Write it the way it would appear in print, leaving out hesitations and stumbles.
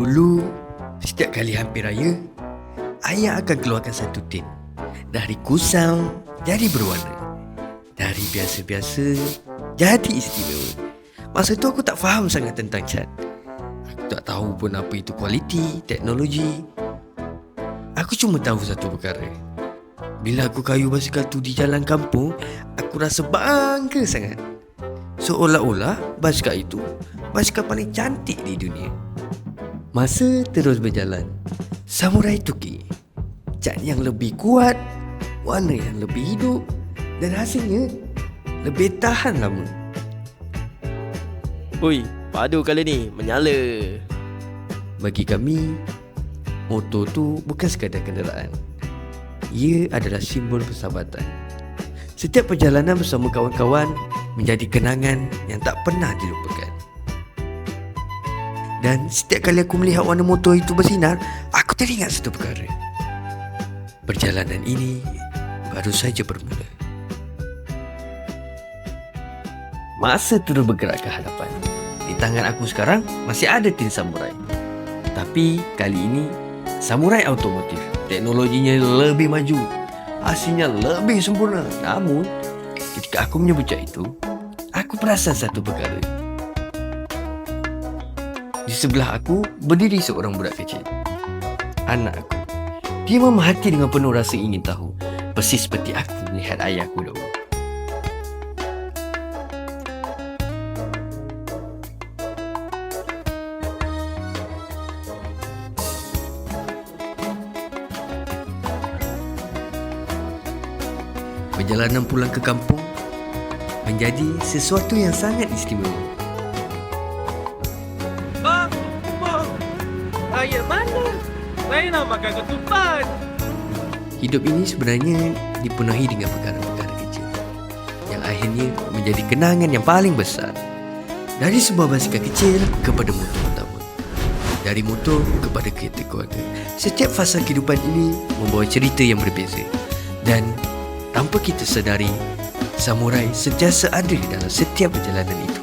Dulu, setiap kali hampir raya, ayah akan keluarkan satu tin. Dari kusam jadi berwarna, dari biasa-biasa jadi istimewa. Masa tu aku tak faham sangat tentang cat. Aku tak tahu pun apa itu kualiti, teknologi. Aku cuma tahu satu perkara. Bila aku kayu basikal tu di jalan kampung, aku rasa bangga sangat. Seolah-olah basikal itu basikal paling cantik di dunia. Masa terus berjalan. Samurai Tuki, cat yang lebih kuat, warna yang lebih hidup, dan hasilnya lebih tahan lama. Ui, padu kali ni, menyala. Bagi kami, motor tu bukan sekadar kenderaan. Ia adalah simbol persahabatan. Setiap perjalanan bersama kawan-kawan menjadi kenangan yang tak pernah dilupakan. Dan setiap kali aku melihat warna motor itu bersinar, aku teringat satu perkara. Perjalanan ini baru saja bermula. Masa terus bergerak ke hadapan. Di tangan aku sekarang masih ada tin samurai. Tapi kali ini samurai automotif. Teknologinya lebih maju, hasilnya lebih sempurna. Namun ketika aku menyebut cat itu, aku perasan satu perkara. Di sebelah aku berdiri seorang budak kecil, anak aku. Dia memerhati dengan penuh rasa ingin tahu, persis seperti aku melihat ayahku dahulu. Perjalanan pulang ke kampung menjadi sesuatu yang sangat istimewa. Bang, ayat mana? Saya nak makan ketupat. Hidup ini sebenarnya dipenuhi dengan perkara-perkara kecil yang akhirnya menjadi kenangan yang paling besar. Dari sebuah basikal kecil kepada motor utama, dari motor kepada kereta keluarga. Setiap fasa kehidupan ini membawa cerita yang berbeza. Dan tanpa kita sedari, samurai sentiasa ada dalam setiap perjalanan itu.